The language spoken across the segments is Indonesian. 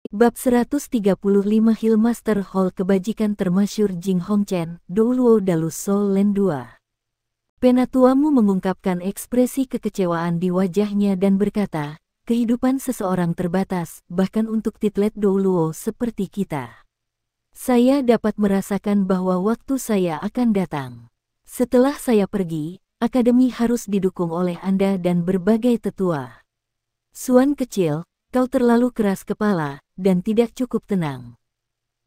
Bab 135 Hillmaster Hall Kebajikan Termasyur Jing Hongchen, Douluo Dalus Sol Len 2. Penatuamu mengungkapkan ekspresi kekecewaan di wajahnya dan berkata, kehidupan seseorang terbatas, bahkan untuk titlet Douluo seperti kita. Saya dapat merasakan bahwa waktu saya akan datang. Setelah saya pergi, akademi harus didukung oleh Anda dan berbagai tetua. Suan kecil, kau terlalu keras kepala dan tidak cukup tenang.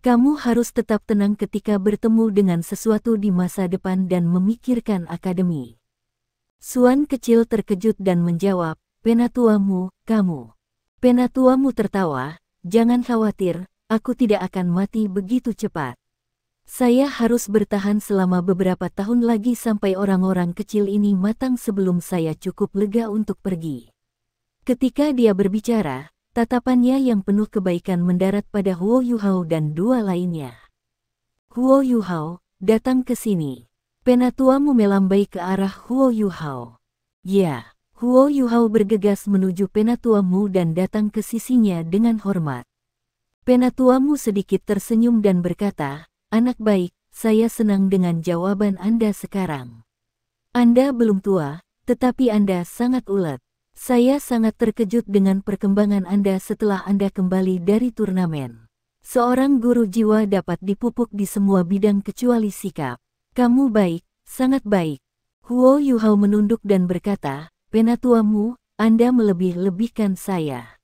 Kamu harus tetap tenang ketika bertemu dengan sesuatu di masa depan dan memikirkan akademi. Suan kecil terkejut dan menjawab, penatuamu, kamu. Penatuamu tertawa, jangan khawatir, aku tidak akan mati begitu cepat. Saya harus bertahan selama beberapa tahun lagi sampai orang-orang kecil ini matang sebelum saya cukup lega untuk pergi. Ketika dia berbicara, tatapannya yang penuh kebaikan mendarat pada Huo Yuhao dan dua lainnya. Huo Yuhao, datang ke sini. Penatuamu melambai ke arah Huo Yuhao. Ya, Huo Yuhao bergegas menuju penatuamu dan datang ke sisinya dengan hormat. Penatuamu sedikit tersenyum dan berkata, anak baik, saya senang dengan jawaban Anda sekarang. Anda belum tua, tetapi Anda sangat ulet. Saya sangat terkejut dengan perkembangan Anda setelah Anda kembali dari turnamen. Seorang guru jiwa dapat dipupuk di semua bidang kecuali sikap. Kamu baik, sangat baik. Huo Yuhao menunduk dan berkata, penatuamu, Anda melebih-lebihkan saya.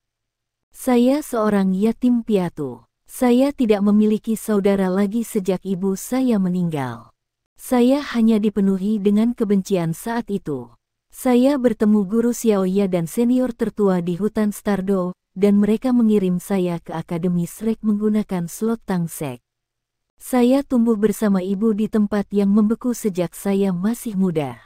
Saya seorang yatim piatu. Saya tidak memiliki saudara lagi sejak ibu saya meninggal. Saya hanya dipenuhi dengan kebencian saat itu. Saya bertemu guru Xiaoya dan senior tertua di hutan Stardo, dan mereka mengirim saya ke Akademi Shrek menggunakan slot tangsek. Saya tumbuh bersama ibu di tempat yang membeku sejak saya masih muda.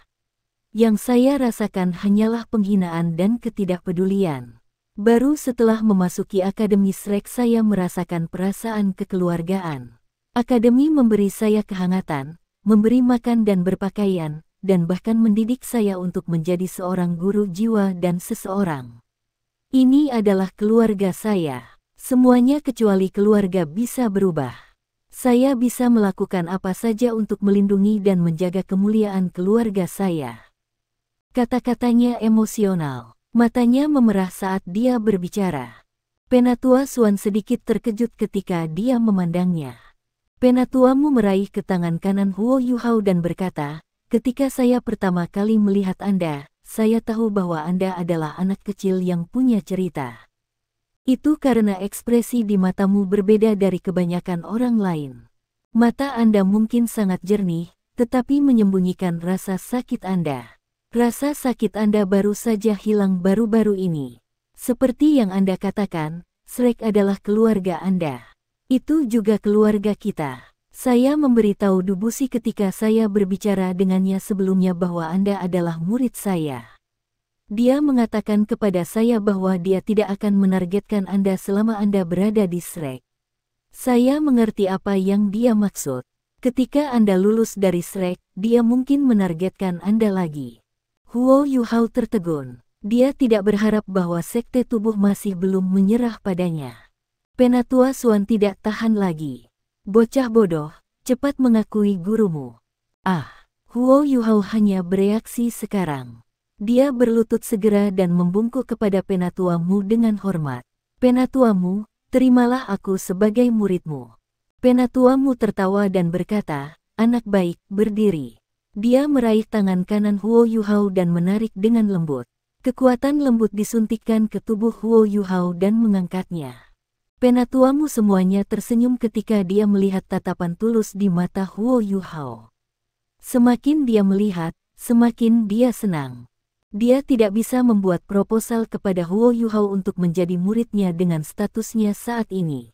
Yang saya rasakan hanyalah penghinaan dan ketidakpedulian. Baru setelah memasuki Akademi Shrek saya merasakan perasaan kekeluargaan. Akademi memberi saya kehangatan, memberi makan dan berpakaian, dan bahkan mendidik saya untuk menjadi seorang guru jiwa dan seseorang. Ini adalah keluarga saya. Semuanya kecuali keluarga bisa berubah. Saya bisa melakukan apa saja untuk melindungi dan menjaga kemuliaan keluarga saya. Kata-katanya emosional. Matanya memerah saat dia berbicara. Penatua Suan sedikit terkejut ketika dia memandangnya. Penatuamu meraih ke tangan kanan Huo Yuhao dan berkata, ketika saya pertama kali melihat Anda, saya tahu bahwa Anda adalah anak kecil yang punya cerita. Itu karena ekspresi di matamu berbeda dari kebanyakan orang lain. Mata Anda mungkin sangat jernih, tetapi menyembunyikan rasa sakit Anda. Rasa sakit Anda baru saja hilang baru-baru ini. Seperti yang Anda katakan, Shrek adalah keluarga Anda. Itu juga keluarga kita. Saya memberitahu Dubusi ketika saya berbicara dengannya sebelumnya bahwa Anda adalah murid saya. Dia mengatakan kepada saya bahwa dia tidak akan menargetkan Anda selama Anda berada di Shrek. Saya mengerti apa yang dia maksud. Ketika Anda lulus dari Shrek, dia mungkin menargetkan Anda lagi. Huo Yuhao tertegun. Dia tidak berharap bahwa sekte tubuh masih belum menyerah padanya. Penatua Suan tidak tahan lagi. Bocah bodoh, cepat mengakui gurumu. Ah, Huo Yuhao hanya bereaksi sekarang. Dia berlutut segera dan membungkuk kepada penatuamu dengan hormat. Penatuamu, terimalah aku sebagai muridmu. Penatuamu tertawa dan berkata, anak baik, berdiri. Dia meraih tangan kanan Huo Yuhao dan menarik dengan lembut. Kekuatan lembut disuntikkan ke tubuh Huo Yuhao dan mengangkatnya. Penatuamu semuanya tersenyum ketika dia melihat tatapan tulus di mata Huo Yuhao. Semakin dia melihat, semakin dia senang. Dia tidak bisa membuat proposal kepada Huo Yuhao untuk menjadi muridnya dengan statusnya saat ini.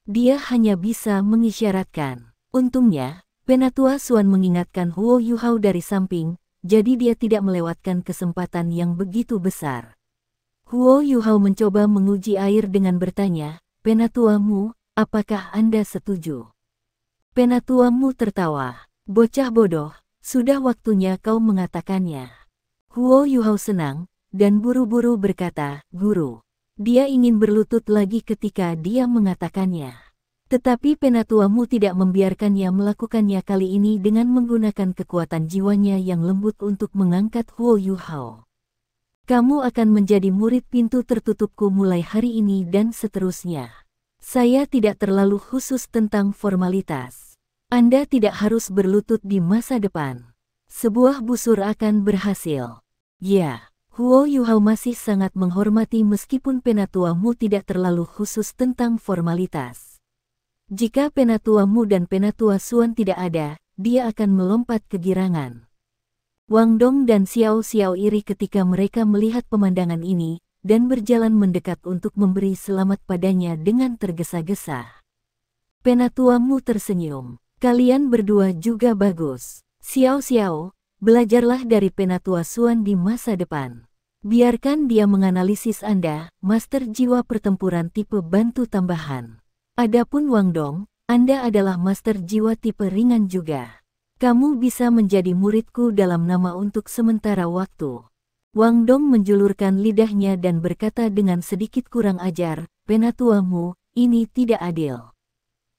Dia hanya bisa mengisyaratkan. Untungnya, Penatua Suan mengingatkan Huo Yuhao dari samping, jadi dia tidak melewatkan kesempatan yang begitu besar. Huo Yuhao mencoba menguji air dengan bertanya, penatuamu, apakah Anda setuju? Penatuamu tertawa. Bocah bodoh, sudah waktunya kau mengatakannya. Huo Yuhao senang, dan buru-buru berkata, guru. Dia ingin berlutut lagi ketika dia mengatakannya. Tetapi penatuamu tidak membiarkannya melakukannya kali ini dengan menggunakan kekuatan jiwanya yang lembut untuk mengangkat Huo Yuhao. Kamu akan menjadi murid pintu tertutupku mulai hari ini dan seterusnya. Saya tidak terlalu khusus tentang formalitas. Anda tidak harus berlutut di masa depan. Sebuah busur akan berhasil. Ya, Huo Yuhao masih sangat menghormati meskipun penatuamu tidak terlalu khusus tentang formalitas. Jika penatuamu dan penatua Suan tidak ada, dia akan melompat kegirangan. Wang Dong dan Xiao Xiao iri ketika mereka melihat pemandangan ini, dan berjalan mendekat untuk memberi selamat padanya dengan tergesa-gesa. Penatuamu tersenyum. Kalian berdua juga bagus. Xiao Xiao, belajarlah dari penatua Suan di masa depan. Biarkan dia menganalisis Anda, Master Jiwa Pertempuran tipe bantu tambahan. Adapun Wang Dong, Anda adalah Master Jiwa tipe ringan juga. Kamu bisa menjadi muridku dalam nama untuk sementara waktu. Wang Dong menjulurkan lidahnya dan berkata dengan sedikit kurang ajar, penatuamu, ini tidak adil.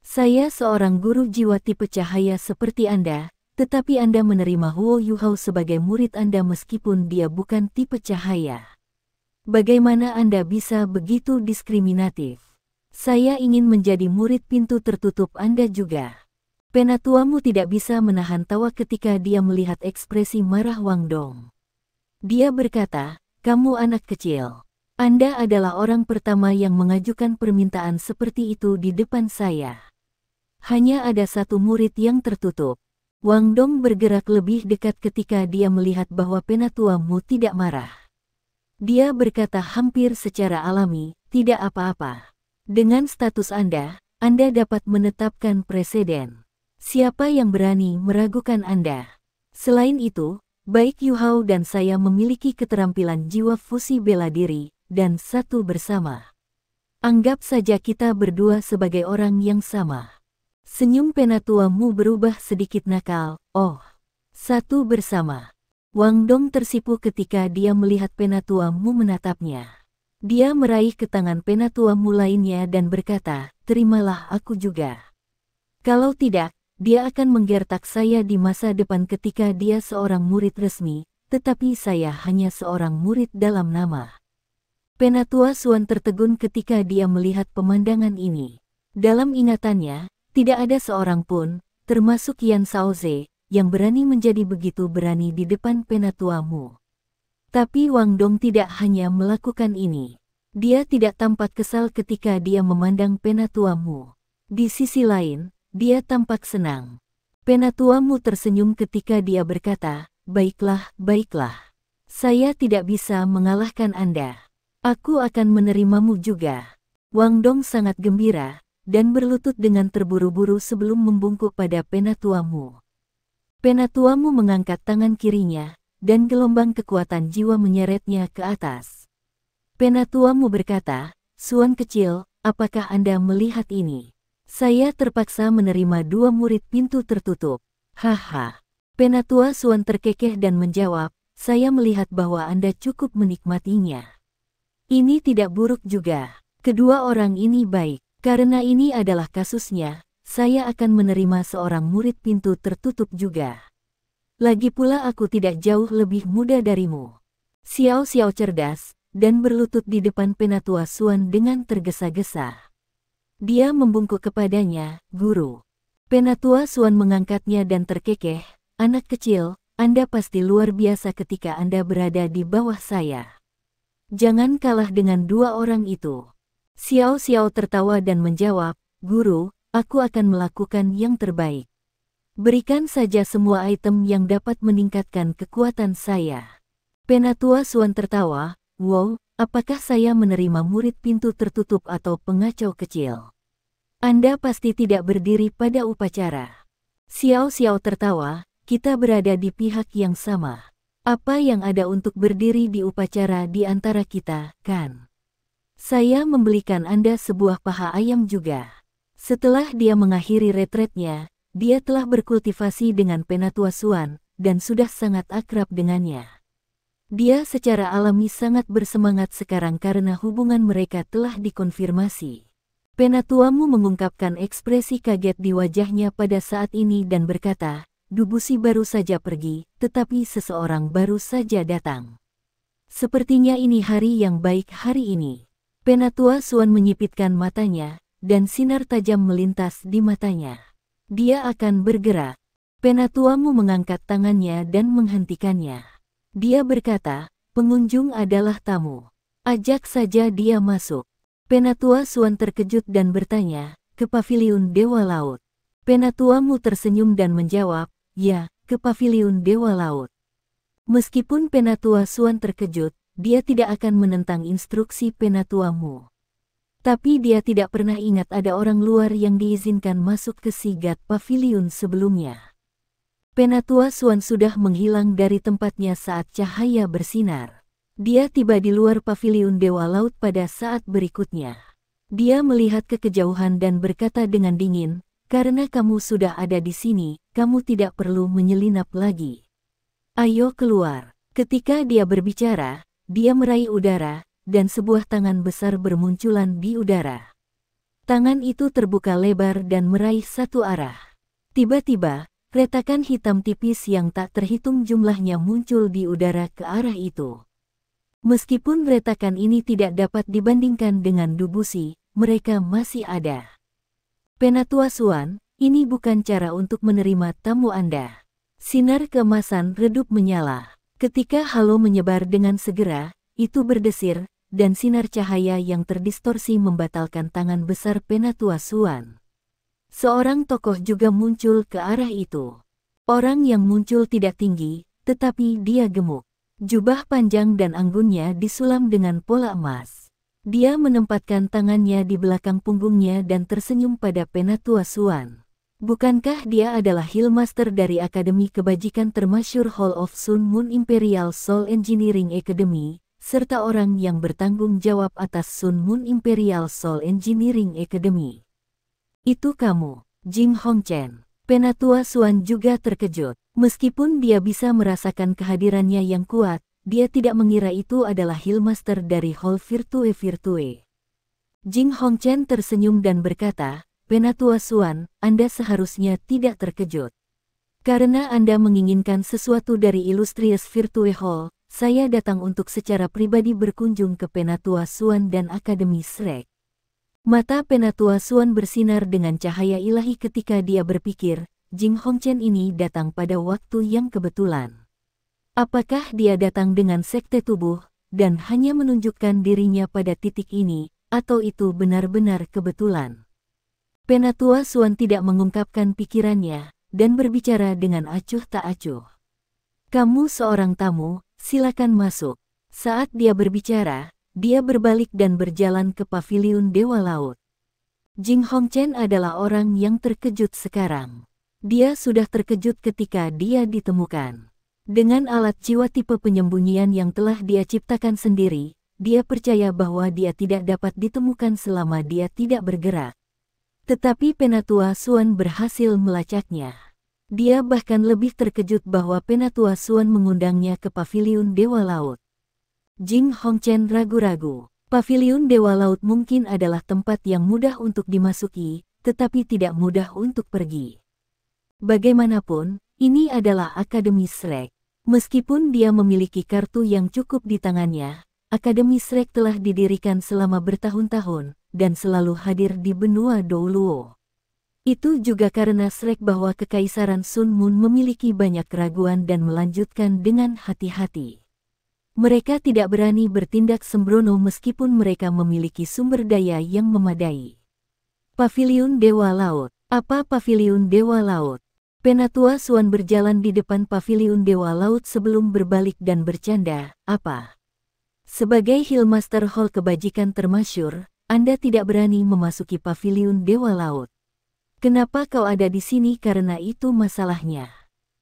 Saya seorang guru jiwa tipe cahaya seperti Anda, tetapi Anda menerima Huo Yuhao sebagai murid Anda meskipun dia bukan tipe cahaya. Bagaimana Anda bisa begitu diskriminatif? Saya ingin menjadi murid pintu tertutup Anda juga. Penatuamu tidak bisa menahan tawa ketika dia melihat ekspresi marah Wang Dong. Dia berkata, kamu anak kecil. Anda adalah orang pertama yang mengajukan permintaan seperti itu di depan saya. Hanya ada satu murid yang tertutup. Wang Dong bergerak lebih dekat ketika dia melihat bahwa penatuamu tidak marah. Dia berkata hampir secara alami, tidak apa-apa. Dengan status Anda dapat menetapkan preseden. Siapa yang berani meragukan Anda? Selain itu, baik Yuhao dan saya memiliki keterampilan jiwa fusi bela diri, dan satu bersama. Anggap saja kita berdua sebagai orang yang sama. Senyum penatuamu berubah sedikit nakal, oh, satu bersama. Wang Dong tersipu ketika dia melihat penatuamu menatapnya. Dia meraih ke tangan penatuamu lainnya dan berkata, terimalah aku juga. Kalau tidak, dia akan menggertak saya di masa depan ketika dia seorang murid resmi, tetapi saya hanya seorang murid dalam nama. Penatua Suan tertegun ketika dia melihat pemandangan ini. Dalam ingatannya, tidak ada seorang pun, termasuk Yan Shaoze, yang berani menjadi begitu berani di depan penatuamu. Tapi Wang Dong tidak hanya melakukan ini. Dia tidak tampak kesal ketika dia memandang penatuamu. Di sisi lain, dia tampak senang. Penatuamu tersenyum ketika dia berkata, baiklah, baiklah. Saya tidak bisa mengalahkan Anda. Aku akan menerimamu juga. Wang Dong sangat gembira, dan berlutut dengan terburu-buru sebelum membungkuk pada penatuamu. Penatuamu mengangkat tangan kirinya, dan gelombang kekuatan jiwa menyeretnya ke atas. Penatuamu berkata, Suan kecil, apakah Anda melihat ini? Saya terpaksa menerima dua murid pintu tertutup. Haha. Penatua Suan terkekeh dan menjawab, saya melihat bahwa Anda cukup menikmatinya. Ini tidak buruk juga. Kedua orang ini baik. Karena ini adalah kasusnya, saya akan menerima seorang murid pintu tertutup juga. Lagi pula aku tidak jauh lebih muda darimu. Xiao Xiao cerdas, dan berlutut di depan penatua Suan dengan tergesa-gesa. Dia membungkuk kepadanya, guru. Penatua Suan mengangkatnya dan terkekeh, anak kecil, Anda pasti luar biasa ketika Anda berada di bawah saya. Jangan kalah dengan dua orang itu. Xiao Xiao tertawa dan menjawab, guru, aku akan melakukan yang terbaik. Berikan saja semua item yang dapat meningkatkan kekuatan saya. Penatua Suan tertawa, wow, apakah saya menerima murid pintu tertutup atau pengacau kecil? Anda pasti tidak berdiri pada upacara. Xiao Xiao tertawa, kita berada di pihak yang sama. Apa yang ada untuk berdiri di upacara di antara kita, kan? Saya membelikan Anda sebuah paha ayam juga. Setelah dia mengakhiri retretnya, dia telah berkultivasi dengan penatua Suan, dan sudah sangat akrab dengannya. Dia secara alami sangat bersemangat sekarang karena hubungan mereka telah dikonfirmasi. Penatuamu mengungkapkan ekspresi kaget di wajahnya pada saat ini dan berkata, Dubusi baru saja pergi, tetapi seseorang baru saja datang. Sepertinya ini hari yang baik hari ini. Penatua Suan menyipitkan matanya, dan sinar tajam melintas di matanya. Dia akan bergerak. Penatuamu mengangkat tangannya dan menghentikannya. Dia berkata, pengunjung adalah tamu. Ajak saja dia masuk. Penatua Suan terkejut dan bertanya, ke paviliun Dewa Laut. Penatuamu tersenyum dan menjawab, ya, ke paviliun Dewa Laut. Meskipun Penatua Suan terkejut, dia tidak akan menentang instruksi Penatuamu. Tapi dia tidak pernah ingat ada orang luar yang diizinkan masuk ke Sigat Paviliun sebelumnya. Penatua Suan sudah menghilang dari tempatnya saat cahaya bersinar. Dia tiba di luar paviliun Dewa Laut pada saat berikutnya. Dia melihat ke kejauhan dan berkata dengan dingin, karena kamu sudah ada di sini, kamu tidak perlu menyelinap lagi. Ayo keluar. Ketika dia berbicara, dia meraih udara, dan sebuah tangan besar bermunculan di udara. Tangan itu terbuka lebar dan meraih satu arah. Tiba-tiba, retakan hitam tipis yang tak terhitung jumlahnya muncul di udara ke arah itu. Meskipun retakan ini tidak dapat dibandingkan dengan Dubusi, mereka masih ada. Penatua Suan, ini bukan cara untuk menerima tamu Anda. Sinar keemasan redup menyala. Ketika halo menyebar dengan segera, itu berdesir, dan sinar cahaya yang terdistorsi membatalkan tangan besar Penatua Suan. Seorang tokoh juga muncul ke arah itu. Orang yang muncul tidak tinggi, tetapi dia gemuk. Jubah panjang dan anggunnya disulam dengan pola emas. Dia menempatkan tangannya di belakang punggungnya dan tersenyum pada Penatua Suan. Bukankah dia adalah Hillmaster dari Akademi Kebajikan termasyur Hall of Sun Moon Imperial Soul Engineering Academy, serta orang yang bertanggung jawab atas Sun Moon Imperial Soul Engineering Academy? Itu kamu, Jing Hongchen. Penatua Suan juga terkejut. Meskipun dia bisa merasakan kehadirannya yang kuat, dia tidak mengira itu adalah Hillmaster dari Hall Virtue Virtue. Jing Hongchen tersenyum dan berkata, Penatua Suan, Anda seharusnya tidak terkejut. Karena Anda menginginkan sesuatu dari Illustrious Virtue Hall, saya datang untuk secara pribadi berkunjung ke Penatua Suan dan Akademi Shrek. Mata Penatua Suan bersinar dengan cahaya ilahi ketika dia berpikir, Jing Hongchen ini datang pada waktu yang kebetulan. Apakah dia datang dengan sekte tubuh, dan hanya menunjukkan dirinya pada titik ini, atau itu benar-benar kebetulan? Penatua Suan tidak mengungkapkan pikirannya, dan berbicara dengan acuh tak acuh. Kamu seorang tamu, silakan masuk. Saat dia berbicara, dia berbalik dan berjalan ke paviliun Dewa Laut. Jing Hongchen adalah orang yang terkejut sekarang. Dia sudah terkejut ketika dia ditemukan. Dengan alat jiwa tipe penyembunyian yang telah dia ciptakan sendiri, dia percaya bahwa dia tidak dapat ditemukan selama dia tidak bergerak. Tetapi Penatua Suan berhasil melacaknya. Dia bahkan lebih terkejut bahwa Penatua Suan mengundangnya ke paviliun Dewa Laut. Jing Hongchen ragu-ragu. Paviliun Dewa Laut mungkin adalah tempat yang mudah untuk dimasuki, tetapi tidak mudah untuk pergi. Bagaimanapun, ini adalah Akademi Shrek. Meskipun dia memiliki kartu yang cukup di tangannya, Akademi Shrek telah didirikan selama bertahun-tahun, dan selalu hadir di benua Douluo. Itu juga karena Shrek bahwa Kekaisaran Sun Moon memiliki banyak keraguan dan melanjutkan dengan hati-hati. Mereka tidak berani bertindak sembrono meskipun mereka memiliki sumber daya yang memadai. Paviliun Dewa Laut. Apa Paviliun Dewa Laut? Penatua Suan berjalan di depan Paviliun Dewa Laut sebelum berbalik dan bercanda, apa? Sebagai Hillmaster Hall Kebajikan termasyur, Anda tidak berani memasuki Paviliun Dewa Laut. Kenapa kau ada di sini? Karena itu masalahnya.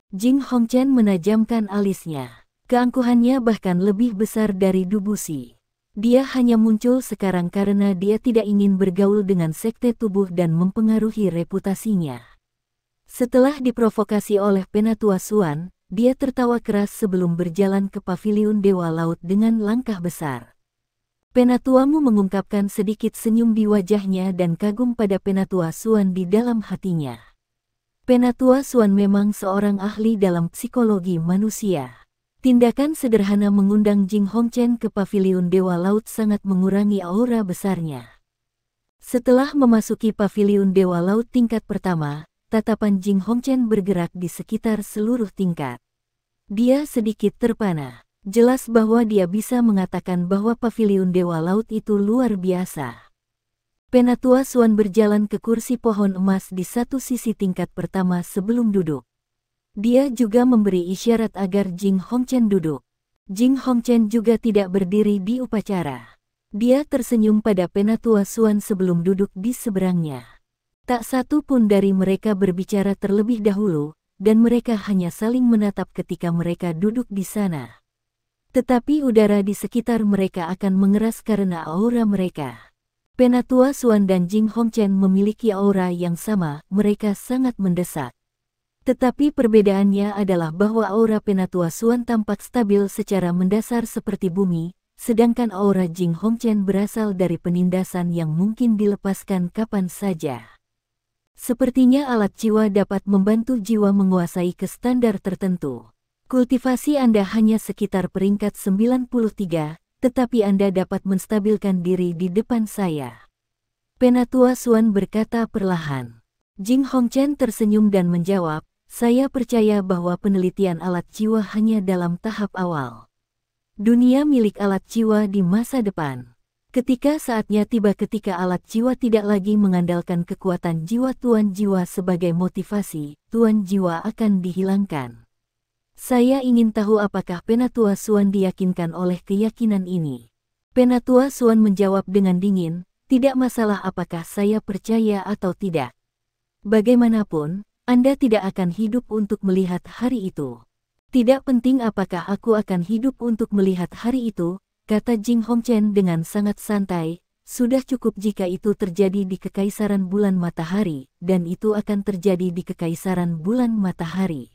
Jing Hongchen menajamkan alisnya. Keangkuhannya bahkan lebih besar dari Dubusi. Dia hanya muncul sekarang karena dia tidak ingin bergaul dengan sekte tubuh dan mempengaruhi reputasinya. Setelah diprovokasi oleh Penatua Suan, dia tertawa keras sebelum berjalan ke paviliun Dewa Laut dengan langkah besar. Penatuamu mengungkapkan sedikit senyum di wajahnya dan kagum pada Penatua Xuan di dalam hatinya. Penatua Xuan memang seorang ahli dalam psikologi manusia. Tindakan sederhana mengundang Jing Hongchen ke paviliun Dewa Laut sangat mengurangi aura besarnya. Setelah memasuki paviliun Dewa Laut tingkat pertama, tatapan Jing Hongchen bergerak di sekitar seluruh tingkat. Dia sedikit terpana. Jelas bahwa dia bisa mengatakan bahwa paviliun Dewa Laut itu luar biasa. Penatua Xuan berjalan ke kursi pohon emas di satu sisi tingkat pertama sebelum duduk. Dia juga memberi isyarat agar Jing Hongchen duduk. Jing Hongchen juga tidak berdiri di upacara. Dia tersenyum pada Penatua Xuan sebelum duduk di seberangnya. Tak satu pun dari mereka berbicara terlebih dahulu, dan mereka hanya saling menatap ketika mereka duduk di sana. Tetapi udara di sekitar mereka akan mengeras karena aura mereka. Penatua Xuan dan Jing Hongchen memiliki aura yang sama, mereka sangat mendesak. Tetapi perbedaannya adalah bahwa aura Penatua Xuan tampak stabil secara mendasar seperti bumi, sedangkan aura Jing Hongchen berasal dari penindasan yang mungkin dilepaskan kapan saja. Sepertinya alat jiwa dapat membantu jiwa menguasai ke standar tertentu. Kultivasi Anda hanya sekitar peringkat 93, tetapi Anda dapat menstabilkan diri di depan saya. Penatua Xuan berkata perlahan. Jing Hongchen tersenyum dan menjawab, saya percaya bahwa penelitian alat jiwa hanya dalam tahap awal. Dunia milik alat jiwa di masa depan. Ketika saatnya tiba ketika alat jiwa tidak lagi mengandalkan kekuatan jiwa tuan jiwa sebagai motivasi, tuan jiwa akan dihilangkan. Saya ingin tahu apakah Penatua Xuan diyakinkan oleh keyakinan ini. Penatua Xuan menjawab dengan dingin, tidak masalah apakah saya percaya atau tidak. Bagaimanapun, Anda tidak akan hidup untuk melihat hari itu. Tidak penting apakah aku akan hidup untuk melihat hari itu, kata Jing Hongchen dengan sangat santai, sudah cukup jika itu terjadi di Kekaisaran Bulan Matahari, dan itu akan terjadi di Kekaisaran Bulan Matahari.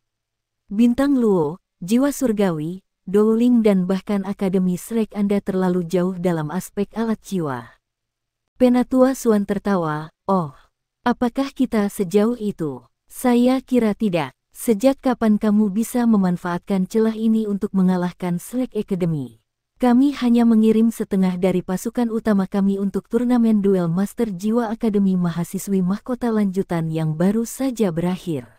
Bintang Luo, jiwa surgawi, Douling dan bahkan Akademi Shrek Anda terlalu jauh dalam aspek alat jiwa. Penatua Xuan tertawa, oh, apakah kita sejauh itu? Saya kira tidak. Sejak kapan kamu bisa memanfaatkan celah ini untuk mengalahkan Shrek Academy? Kami hanya mengirim setengah dari pasukan utama kami untuk turnamen duel Master Jiwa Akademi Mahasiswi Mahkota lanjutan yang baru saja berakhir.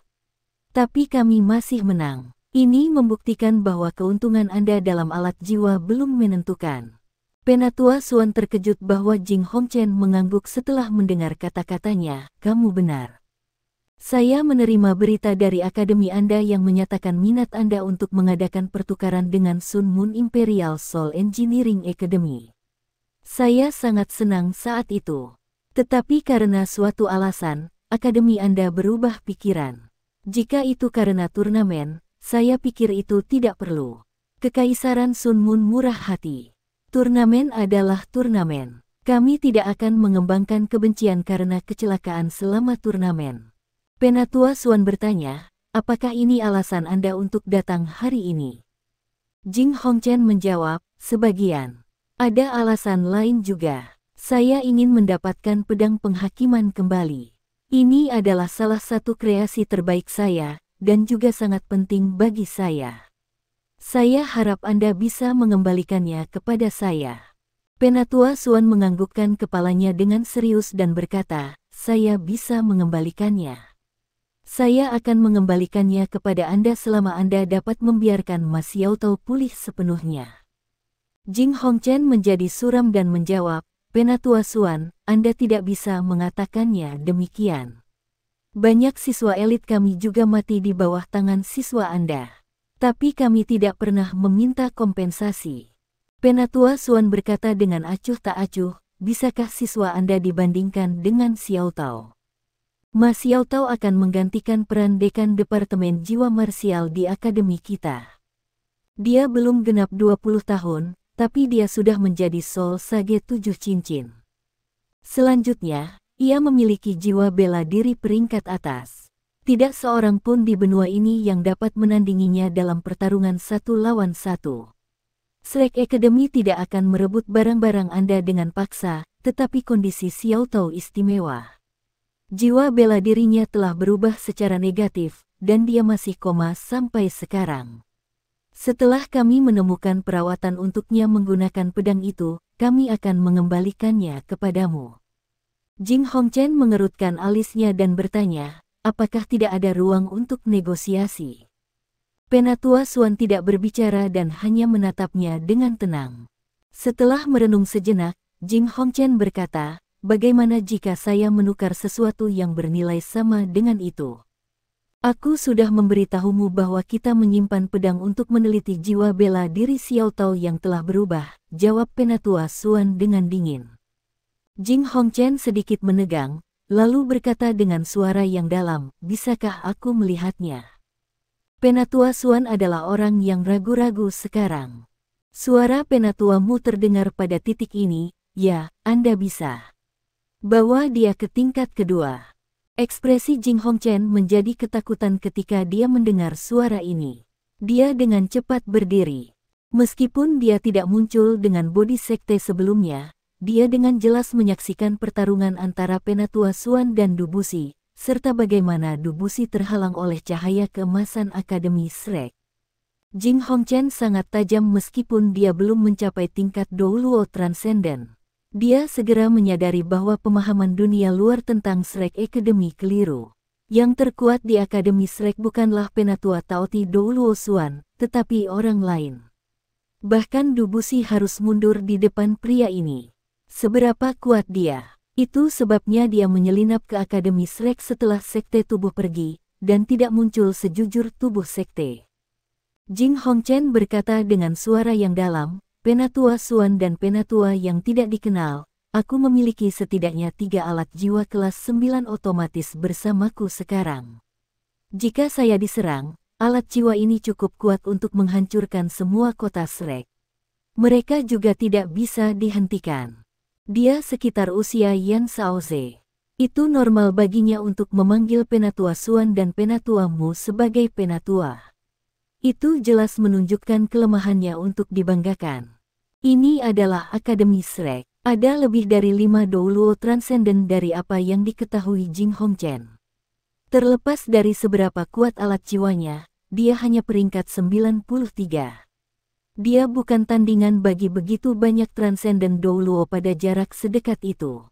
Tapi kami masih menang. Ini membuktikan bahwa keuntungan Anda dalam alat jiwa belum menentukan. Penatua Xuan terkejut bahwa Jing Hongchen mengangguk setelah mendengar kata-katanya, kamu benar. Saya menerima berita dari akademi Anda yang menyatakan minat Anda untuk mengadakan pertukaran dengan Sun Moon Imperial Soul Engineering Academy. Saya sangat senang saat itu. Tetapi karena suatu alasan, akademi Anda berubah pikiran. Jika itu karena turnamen, saya pikir itu tidak perlu. Kekaisaran Sun Moon murah hati. Turnamen adalah turnamen. Kami tidak akan mengembangkan kebencian karena kecelakaan selama turnamen. Penatua Xuan bertanya, apakah ini alasan Anda untuk datang hari ini? Jing Hongchen menjawab, sebagian. Ada alasan lain juga. Saya ingin mendapatkan pedang penghakiman kembali. Ini adalah salah satu kreasi terbaik saya, dan juga sangat penting bagi saya. Saya harap Anda bisa mengembalikannya kepada saya. Penatua Xuan menganggukkan kepalanya dengan serius dan berkata, saya bisa mengembalikannya. Saya akan mengembalikannya kepada Anda selama Anda dapat membiarkan Mas Xiaotao pulih sepenuhnya. Jing Hongchen menjadi suram dan menjawab, Penatua Xuan, Anda tidak bisa mengatakannya demikian. Banyak siswa elit kami juga mati di bawah tangan siswa Anda. Tapi kami tidak pernah meminta kompensasi. Penatua Xuan berkata dengan acuh tak acuh, bisakah siswa Anda dibandingkan dengan Xiaotao? Mas Xiaotao akan menggantikan peran dekan Departemen Jiwa Marsial di akademi kita. Dia belum genap 20 tahun, tapi dia sudah menjadi Soul Sage 7 cincin. Selanjutnya, ia memiliki jiwa bela diri peringkat atas. Tidak seorang pun di benua ini yang dapat menandinginya dalam pertarungan 1 lawan 1. Shrek Academy tidak akan merebut barang-barang Anda dengan paksa, tetapi kondisi Xiao Tao istimewa. Jiwa bela dirinya telah berubah secara negatif, dan dia masih koma sampai sekarang. Setelah kami menemukan perawatan untuknya menggunakan pedang itu, kami akan mengembalikannya kepadamu. Jing Hongchen mengerutkan alisnya dan bertanya, apakah tidak ada ruang untuk negosiasi? Penatua Xuan tidak berbicara dan hanya menatapnya dengan tenang. Setelah merenung sejenak, Jing Hongchen berkata, bagaimana jika saya menukar sesuatu yang bernilai sama dengan itu? Aku sudah memberitahumu bahwa kita menyimpan pedang untuk meneliti jiwa bela diri Xiao Tao yang telah berubah, jawab Penatua Xuan dengan dingin. Jing Hongchen sedikit menegang, lalu berkata dengan suara yang dalam, bisakah aku melihatnya? Penatua Xuan adalah orang yang ragu-ragu sekarang. Suara penatuamu terdengar pada titik ini, ya, Anda bisa. Bawa dia ke tingkat kedua. Ekspresi Jing Hongchen menjadi ketakutan ketika dia mendengar suara ini. Dia dengan cepat berdiri. Meskipun dia tidak muncul dengan bodi sekte sebelumnya, dia dengan jelas menyaksikan pertarungan antara Penatua Xuan dan Dubusi, serta bagaimana Dubusi terhalang oleh cahaya keemasan Akademi Shrek. Jing Hongchen sangat tajam meskipun dia belum mencapai tingkat Douluo Transcendent. Dia segera menyadari bahwa pemahaman dunia luar tentang Shrek Academy keliru. Yang terkuat di Akademi Shrek bukanlah Penatua Taoti Douluo Xuan, tetapi orang lain. Bahkan Dubusi harus mundur di depan pria ini. Seberapa kuat dia? Itu sebabnya dia menyelinap ke Akademi Shrek setelah Sekte Tubuh pergi, dan tidak muncul sejujur tubuh Sekte. Jing Hongchen berkata dengan suara yang dalam, Penatua Xuan dan Penatua yang tidak dikenal, aku memiliki setidaknya 3 alat jiwa kelas 9 otomatis bersamaku sekarang. Jika saya diserang, alat jiwa ini cukup kuat untuk menghancurkan semua kota Shrek. Mereka juga tidak bisa dihentikan. Dia sekitar usia Yan Shaoze. Itu normal baginya untuk memanggil Penatua Xuan dan Penatuamu sebagai Penatua. Itu jelas menunjukkan kelemahannya untuk dibanggakan. Ini adalah Akademi Shrek. Ada lebih dari 5 Douluo Transcendent dari apa yang diketahui Jing Hongchen. Terlepas dari seberapa kuat alat jiwanya, dia hanya peringkat 93. Dia bukan tandingan bagi begitu banyak Transcendent Douluo pada jarak sedekat itu.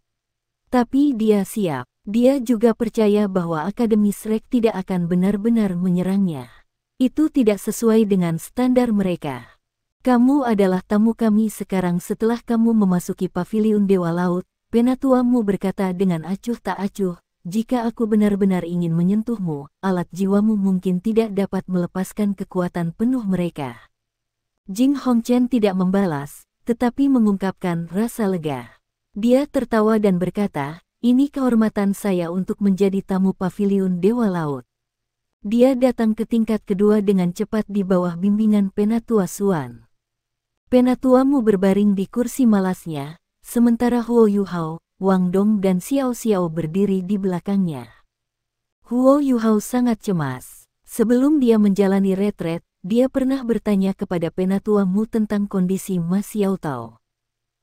Tapi dia siap. Dia juga percaya bahwa Akademi Shrek tidak akan benar-benar menyerangnya. Itu tidak sesuai dengan standar mereka. Kamu adalah tamu kami sekarang setelah kamu memasuki paviliun Dewa Laut, Penatuamu berkata dengan acuh tak acuh, jika aku benar-benar ingin menyentuhmu, alat jiwamu mungkin tidak dapat melepaskan kekuatan penuh mereka. Jing Hongchen tidak membalas, tetapi mengungkapkan rasa lega. Dia tertawa dan berkata, ini kehormatan saya untuk menjadi tamu paviliun Dewa Laut. Dia datang ke tingkat kedua dengan cepat di bawah bimbingan Penatua Xuan. Penatuamu berbaring di kursi malasnya, sementara Huo Yuhao, Wang Dong dan Xiao Xiao berdiri di belakangnya. Huo Yuhao sangat cemas. Sebelum dia menjalani retret, dia pernah bertanya kepada Penatuamu tentang kondisi Mas Xiao Tao.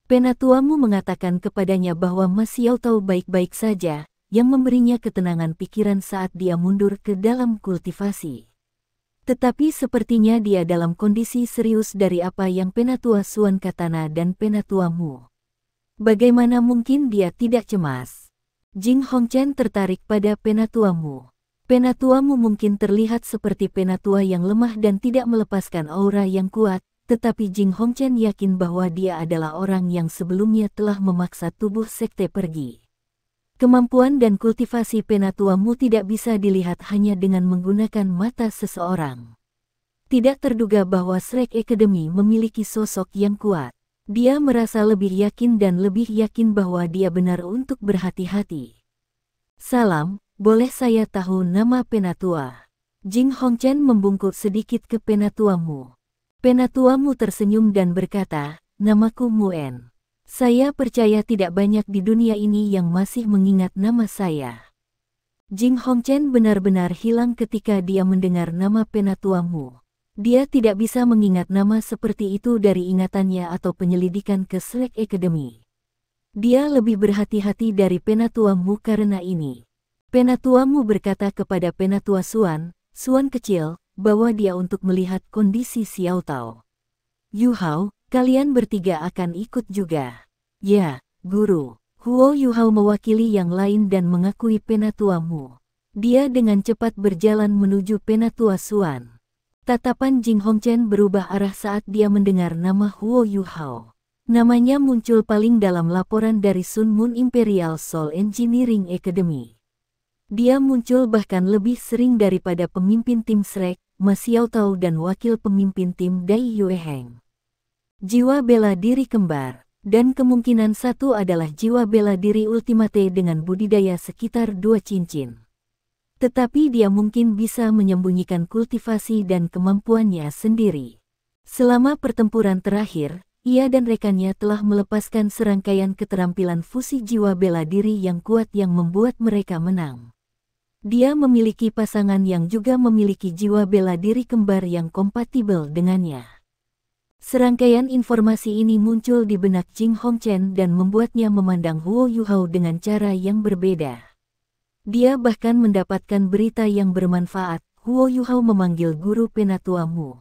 Penatuamu mengatakan kepadanya bahwa Mas Xiao Tao baik-baik saja, yang memberinya ketenangan pikiran saat dia mundur ke dalam kultivasi. Tetapi sepertinya dia dalam kondisi serius dari apa yang Penatua Xuan Katana dan Penatuamu. Bagaimana mungkin dia tidak cemas? Jing Hongchen tertarik pada Penatuamu. Penatuamu mungkin terlihat seperti Penatua yang lemah dan tidak melepaskan aura yang kuat, tetapi Jing Hongchen yakin bahwa dia adalah orang yang sebelumnya telah memaksa tubuh sekte pergi. Kemampuan dan kultivasi Penatuamu tidak bisa dilihat hanya dengan menggunakan mata seseorang. Tidak terduga bahwa Shrek Academy memiliki sosok yang kuat. Dia merasa lebih yakin dan lebih yakin bahwa dia benar untuk berhati-hati. Salam, boleh saya tahu nama Penatua? Jing Hongchen membungkuk sedikit ke Penatuamu. Penatuamu tersenyum dan berkata, namaku Muen. Saya percaya tidak banyak di dunia ini yang masih mengingat nama saya. Jing Hongchen benar-benar hilang ketika dia mendengar nama Penatua Mu. Dia tidak bisa mengingat nama seperti itu dari ingatannya atau penyelidikan ke Slack Academy. Dia lebih berhati-hati dari Penatua Mu karena ini. Penatua Mu berkata kepada Penatua Suan kecil, bahwa dia untuk melihat kondisi Xiao Tao. Yu Hao, kalian bertiga akan ikut juga. Ya, Guru. Huo Yu Hao mewakili yang lain dan mengakui Penatua Mu. Dia dengan cepat berjalan menuju Penatua Suan. Tatapan Jing Hongchen berubah arah saat dia mendengar nama Huo Yu Hao. Namanya muncul paling dalam laporan dari Sun Moon Imperial Soul Engineering Academy. Dia muncul bahkan lebih sering daripada pemimpin tim Shrek, Ma Xiao Tao dan wakil pemimpin tim Dai Yue Heng. Jiwa bela diri kembar. Dan kemungkinan satu adalah jiwa bela diri ultimate dengan budidaya sekitar 2 cincin. Tetapi dia mungkin bisa menyembunyikan kultivasi dan kemampuannya sendiri. Selama pertempuran terakhir, ia dan rekannya telah melepaskan serangkaian keterampilan fusi jiwa bela diri yang kuat yang membuat mereka menang. Dia memiliki pasangan yang juga memiliki jiwa bela diri kembar yang kompatibel dengannya. Serangkaian informasi ini muncul di benak Jing Hongchen dan membuatnya memandang Huo Yu Hao dengan cara yang berbeda. Dia bahkan mendapatkan berita yang bermanfaat. Huo Yu Hao memanggil guru Penatua Mu.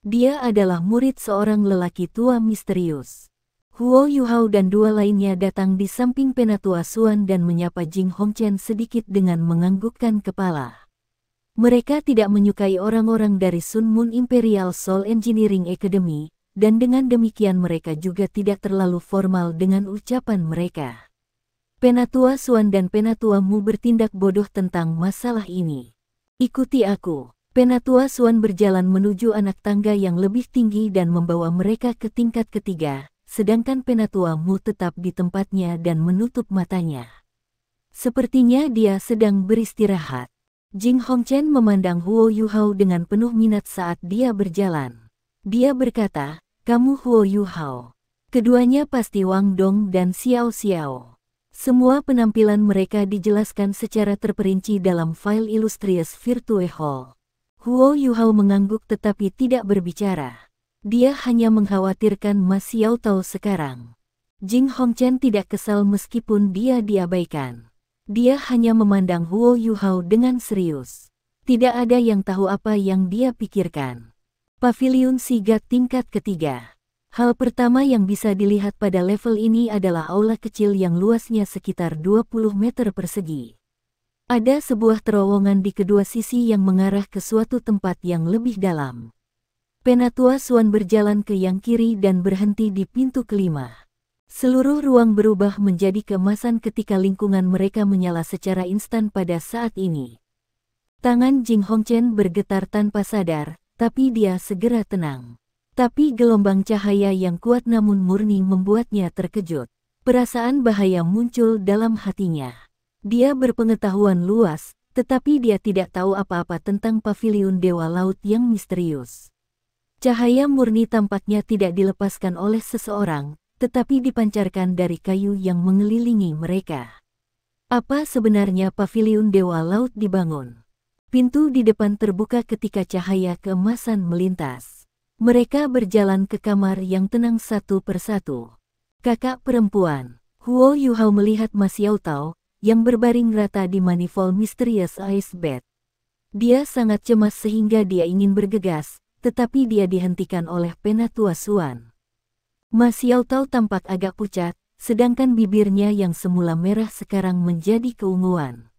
Dia adalah murid seorang lelaki tua misterius. Huo Yu Hao dan 2 lainnya datang di samping Penatua Suan dan menyapa Jing Hongchen sedikit dengan menganggukkan kepala. Mereka tidak menyukai orang-orang dari Sun Moon Imperial Soul Engineering Academy, dan dengan demikian mereka juga tidak terlalu formal dengan ucapan mereka. Penatua Suan dan Penatua Mu bertindak bodoh tentang masalah ini. Ikuti aku. Penatua Suan berjalan menuju anak tangga yang lebih tinggi dan membawa mereka ke tingkat ketiga, sedangkan Penatua Mu tetap di tempatnya dan menutup matanya. Sepertinya dia sedang beristirahat. Jing Hongchen memandang Huo Yu Hao dengan penuh minat saat dia berjalan. Dia berkata, "Kamu Huo Yu Hao." Keduanya pasti Wang Dong dan Xiao Xiao. Semua penampilan mereka dijelaskan secara terperinci dalam file Illustrious Virtue Hall. Huo Yu Hao mengangguk tetapi tidak berbicara. Dia hanya mengkhawatirkan Ma Xiao Tao sekarang. Jing Hongchen tidak kesal meskipun dia diabaikan. Dia hanya memandang Huo Yu Hao dengan serius. Tidak ada yang tahu apa yang dia pikirkan. Paviliun Sigat tingkat ketiga. Hal pertama yang bisa dilihat pada level ini adalah aula kecil yang luasnya sekitar 20 meter persegi. Ada sebuah terowongan di kedua sisi yang mengarah ke suatu tempat yang lebih dalam. Penatua Suan berjalan ke yang kiri dan berhenti di pintu kelima. Seluruh ruang berubah menjadi keemasan ketika lingkungan mereka menyala secara instan pada saat ini. Tangan Jing Hongchen bergetar tanpa sadar, tapi dia segera tenang. Tapi gelombang cahaya yang kuat namun murni membuatnya terkejut. Perasaan bahaya muncul dalam hatinya. Dia berpengetahuan luas, tetapi dia tidak tahu apa-apa tentang paviliun Dewa Laut yang misterius. Cahaya murni tampaknya tidak dilepaskan oleh seseorang, tetapi dipancarkan dari kayu yang mengelilingi mereka. Apa sebenarnya paviliun Dewa Laut dibangun? Pintu di depan terbuka ketika cahaya keemasan melintas. Mereka berjalan ke kamar yang tenang satu persatu. Kakak perempuan, Huo Yu Hao melihat Ma Xiao Tao, yang berbaring rata di manifold Mysterious Ice Bed. Dia sangat cemas sehingga dia ingin bergegas, tetapi dia dihentikan oleh Penatua Suan. Ma Xiao Tao tampak agak pucat, sedangkan bibirnya yang semula merah sekarang menjadi keunguan.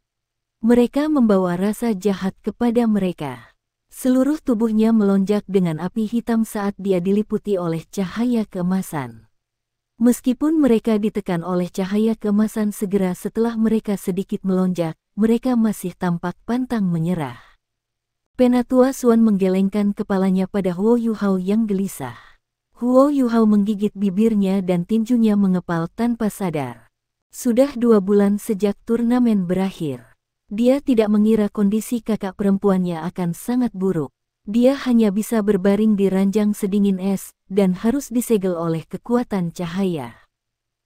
Mereka membawa rasa jahat kepada mereka. Seluruh tubuhnya melonjak dengan api hitam saat dia diliputi oleh cahaya keemasan. Meskipun mereka ditekan oleh cahaya keemasan segera setelah mereka sedikit melonjak, mereka masih tampak pantang menyerah. Penatua Suan menggelengkan kepalanya pada Huo Yu Hao yang gelisah. Huo Yu Hao menggigit bibirnya dan tinjunya mengepal tanpa sadar. Sudah 2 bulan sejak turnamen berakhir. Dia tidak mengira kondisi kakak perempuannya akan sangat buruk. Dia hanya bisa berbaring di ranjang sedingin es, dan harus disegel oleh kekuatan cahaya.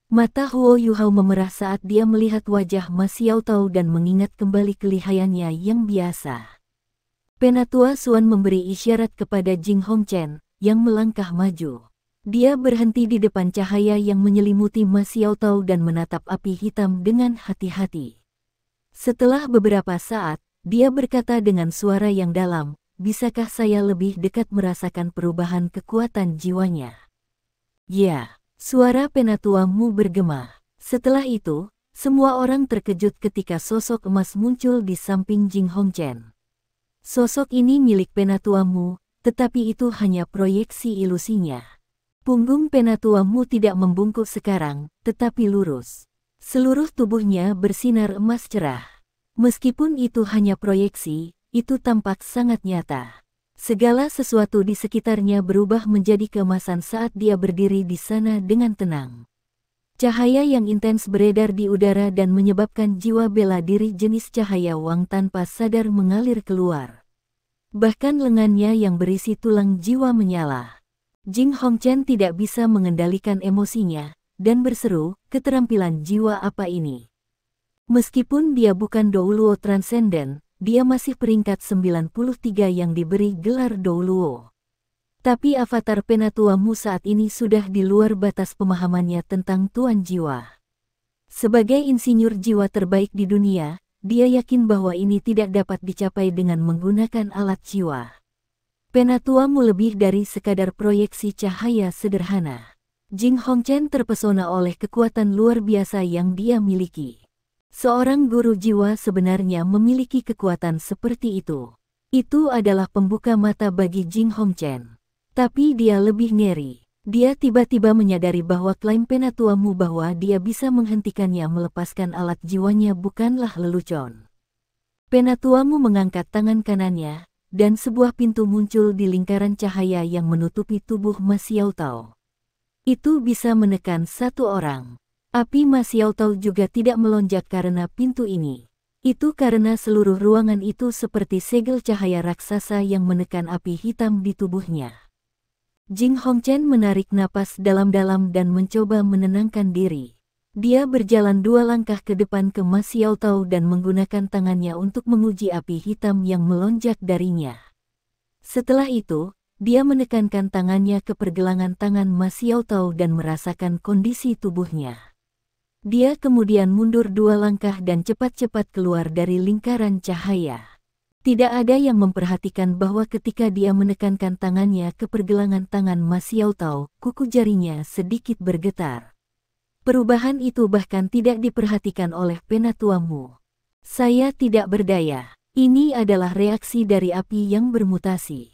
Mata Huo Yuhao memerah saat dia melihat wajah Ma Xiaotao dan mengingat kembali kelihayannya yang biasa. Penatua Xuan memberi isyarat kepada Jing Hongchen, yang melangkah maju. Dia berhenti di depan cahaya yang menyelimuti Ma Xiaotao dan menatap api hitam dengan hati-hati. Setelah beberapa saat, dia berkata dengan suara yang dalam, "Bisakah saya lebih dekat merasakan perubahan kekuatan jiwanya?" "Ya." Suara penatuamu bergema. Setelah itu, semua orang terkejut ketika sosok emas muncul di samping Jing Hongchen. Sosok ini milik penatuamu, tetapi itu hanya proyeksi ilusinya. Punggung penatuamu tidak membungkuk sekarang, tetapi lurus. Seluruh tubuhnya bersinar emas cerah. Meskipun itu hanya proyeksi, itu tampak sangat nyata. Segala sesuatu di sekitarnya berubah menjadi keemasan saat dia berdiri di sana dengan tenang. Cahaya yang intens beredar di udara dan menyebabkan jiwa bela diri jenis cahaya Wang tanpa sadar mengalir keluar. Bahkan lengannya yang berisi tulang jiwa menyala. Jing Hongchen tidak bisa mengendalikan emosinya, dan berseru, "Keterampilan jiwa apa ini?" Meskipun dia bukan Douluo Transcendent, dia masih peringkat 93 yang diberi gelar Douluo. Tapi avatar penatuamu saat ini sudah di luar batas pemahamannya tentang Tuan Jiwa. Sebagai insinyur jiwa terbaik di dunia, dia yakin bahwa ini tidak dapat dicapai dengan menggunakan alat jiwa. Penatuamu lebih dari sekadar proyeksi cahaya sederhana. Jing Hongchen terpesona oleh kekuatan luar biasa yang dia miliki. Seorang guru jiwa sebenarnya memiliki kekuatan seperti itu. Itu adalah pembuka mata bagi Jing Hongchen. Tapi dia lebih ngeri. Dia tiba-tiba menyadari bahwa klaim penatuamu bahwa dia bisa menghentikannya melepaskan alat jiwanya bukanlah lelucon. Penatuamu mengangkat tangan kanannya, dan sebuah pintu muncul di lingkaran cahaya yang menutupi tubuh Ma Xiaotao. Itu bisa menekan satu orang. Api Ma Xiaotao juga tidak melonjak karena pintu ini. Itu karena seluruh ruangan itu seperti segel cahaya raksasa yang menekan api hitam di tubuhnya. Jing Hongchen menarik napas dalam-dalam dan mencoba menenangkan diri. Dia berjalan 2 langkah ke depan ke Ma Xiaotao dan menggunakan tangannya untuk menguji api hitam yang melonjak darinya. Setelah itu, dia menekankan tangannya ke pergelangan tangan Ma Xiaotao dan merasakan kondisi tubuhnya. Dia kemudian mundur 2 langkah dan cepat-cepat keluar dari lingkaran cahaya. Tidak ada yang memperhatikan bahwa ketika dia menekankan tangannya ke pergelangan tangan Ma Xiaotao, kuku jarinya sedikit bergetar. Perubahan itu bahkan tidak diperhatikan oleh penatuamu. "Saya tidak berdaya. Ini adalah reaksi dari api yang bermutasi.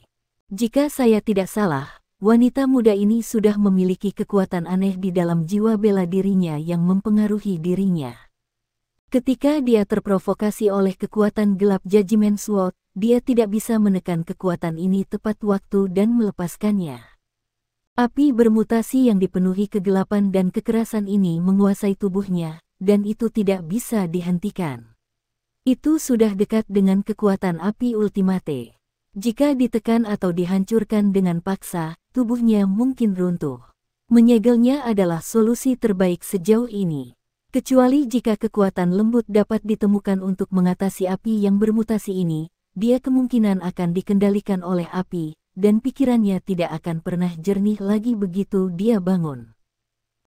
Jika saya tidak salah, wanita muda ini sudah memiliki kekuatan aneh di dalam jiwa bela dirinya yang mempengaruhi dirinya. Ketika dia terprovokasi oleh kekuatan gelap Judgment Sword, dia tidak bisa menekan kekuatan ini tepat waktu dan melepaskannya. Api bermutasi yang dipenuhi kegelapan dan kekerasan ini menguasai tubuhnya, dan itu tidak bisa dihentikan. Itu sudah dekat dengan kekuatan api ultimate. Jika ditekan atau dihancurkan dengan paksa, tubuhnya mungkin runtuh. Menyegelnya adalah solusi terbaik sejauh ini. Kecuali jika kekuatan lembut dapat ditemukan untuk mengatasi api yang bermutasi ini, dia kemungkinan akan dikendalikan oleh api, dan pikirannya tidak akan pernah jernih lagi begitu dia bangun.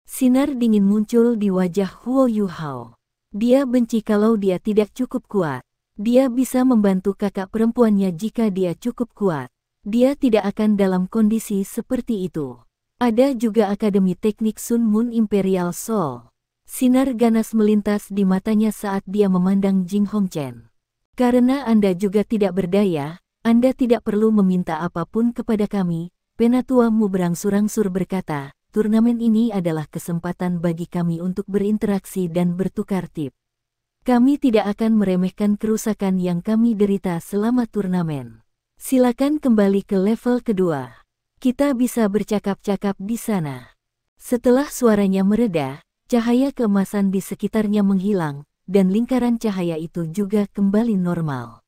Sinar dingin muncul di wajah Huo Yuhao. Dia benci kalau dia tidak cukup kuat. Dia bisa membantu kakak perempuannya jika dia cukup kuat. Dia tidak akan dalam kondisi seperti itu. Ada juga Akademi Teknik Sun Moon Imperial Soul. Sinar ganas melintas di matanya saat dia memandang Jing Hongchen. "Karena Anda juga tidak berdaya, Anda tidak perlu meminta apapun kepada kami," penatuamu berangsur-angsur berkata. "Turnamen ini adalah kesempatan bagi kami untuk berinteraksi dan bertukar tip. Kami tidak akan meremehkan kerusakan yang kami derita selama turnamen. Silakan kembali ke level kedua. Kita bisa bercakap-cakap di sana." Setelah suaranya mereda, cahaya keemasan di sekitarnya menghilang, dan lingkaran cahaya itu juga kembali normal.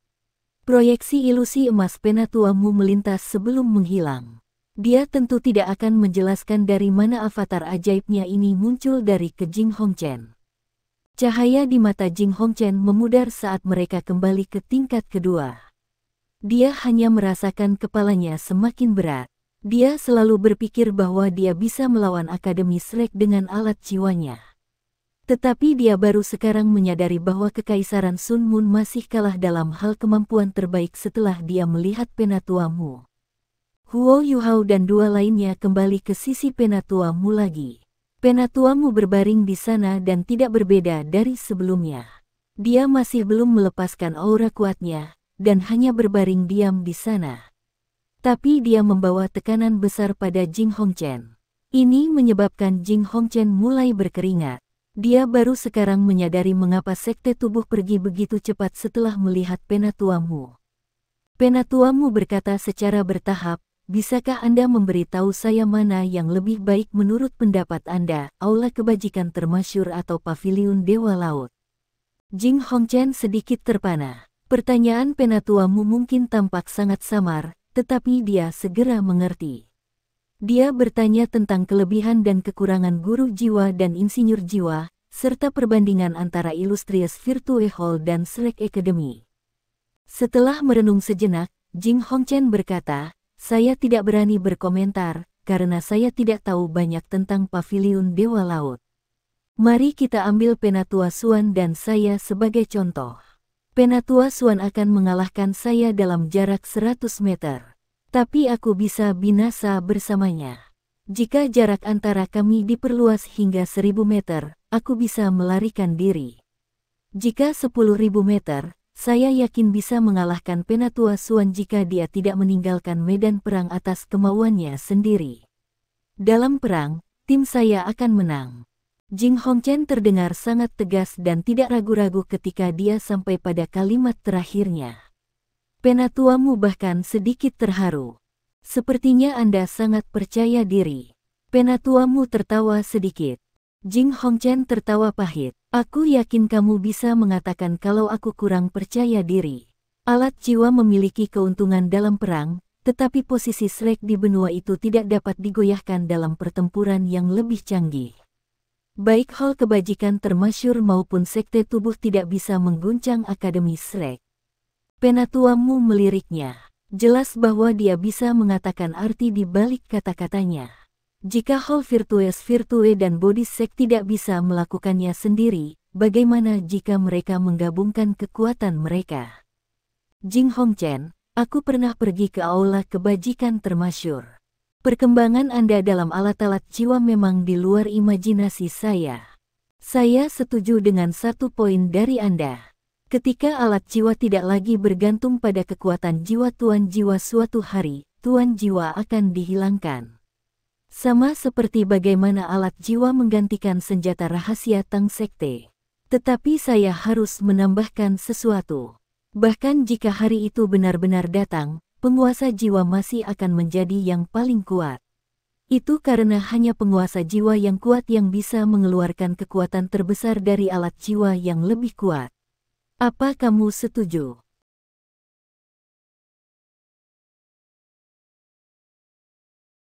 Proyeksi ilusi emas penatuamu melintas sebelum menghilang. Dia tentu tidak akan menjelaskan dari mana avatar ajaibnya ini muncul dari ke Jing Hongchen. Cahaya di mata Jing Hongchen memudar saat mereka kembali ke tingkat kedua. Dia hanya merasakan kepalanya semakin berat. Dia selalu berpikir bahwa dia bisa melawan Akademi Shrek dengan alat jiwanya. Tetapi dia baru sekarang menyadari bahwa Kekaisaran Sun Moon masih kalah dalam hal kemampuan terbaik setelah dia melihat Penatua Mu. Huo Yuhao dan dua lainnya kembali ke sisi Penatua Mu lagi. Penatua Mu berbaring di sana dan tidak berbeda dari sebelumnya. Dia masih belum melepaskan aura kuatnya, dan hanya berbaring diam di sana. Tapi dia membawa tekanan besar pada Jing Hongchen. Ini menyebabkan Jing Hongchen mulai berkeringat. Dia baru sekarang menyadari mengapa sekte tubuh pergi begitu cepat setelah melihat Penatua Mu. Penatua Mu berkata secara bertahap, "Bisakah Anda memberitahu saya mana yang lebih baik menurut pendapat Anda, Aula Kebajikan Termasyur atau Paviliun Dewa Laut?" Jing Hongchen sedikit terpana. Pertanyaan Penatua Mu mungkin tampak sangat samar, tetapi dia segera mengerti. Dia bertanya tentang kelebihan dan kekurangan guru jiwa dan insinyur jiwa, serta perbandingan antara Illustrious Virtue Hall dan Shrek Academy. Setelah merenung sejenak, Jing Hongchen berkata, "Saya tidak berani berkomentar, karena saya tidak tahu banyak tentang Paviliun Dewa Laut. Mari kita ambil Penatua Suan dan saya sebagai contoh. Penatua Suan akan mengalahkan saya dalam jarak 100 meter. Tapi aku bisa binasa bersamanya. Jika jarak antara kami diperluas hingga 1000 meter, aku bisa melarikan diri. Jika 10.000 meter, saya yakin bisa mengalahkan Penatua Suan jika dia tidak meninggalkan medan perang atas kemauannya sendiri. Dalam perang, tim saya akan menang." Jing Hongchen terdengar sangat tegas dan tidak ragu-ragu ketika dia sampai pada kalimat terakhirnya. Penatua Mu bahkan sedikit terharu. "Sepertinya Anda sangat percaya diri." Penatua Mu tertawa sedikit. Jing Hongchen tertawa pahit. "Aku yakin kamu bisa mengatakan kalau aku kurang percaya diri. Alat jiwa memiliki keuntungan dalam perang, tetapi posisi Shrek di benua itu tidak dapat digoyahkan dalam pertempuran yang lebih canggih. Baik Hall Kebajikan Termasyur maupun Sekte Tubuh tidak bisa mengguncang Akademi Shrek." Penatua Mu meliriknya. Jelas bahwa dia bisa mengatakan arti di balik kata-katanya. Jika Hall Virtues Virtue dan Body Sek tidak bisa melakukannya sendiri, bagaimana jika mereka menggabungkan kekuatan mereka? Jing Hongchen, aku pernah pergi ke Aula Kebajikan Termasyur. Perkembangan Anda dalam alat-alat jiwa memang di luar imajinasi saya. Saya setuju dengan satu poin dari Anda. Ketika alat jiwa tidak lagi bergantung pada kekuatan jiwa Tuan Jiwa, suatu hari, Tuan Jiwa akan dihilangkan. Sama seperti bagaimana alat jiwa menggantikan senjata rahasia Tang Sekte. Tetapi saya harus menambahkan sesuatu. Bahkan jika hari itu benar-benar datang, penguasa jiwa masih akan menjadi yang paling kuat. Itu karena hanya penguasa jiwa yang kuat yang bisa mengeluarkan kekuatan terbesar dari alat jiwa yang lebih kuat. Apa kamu setuju?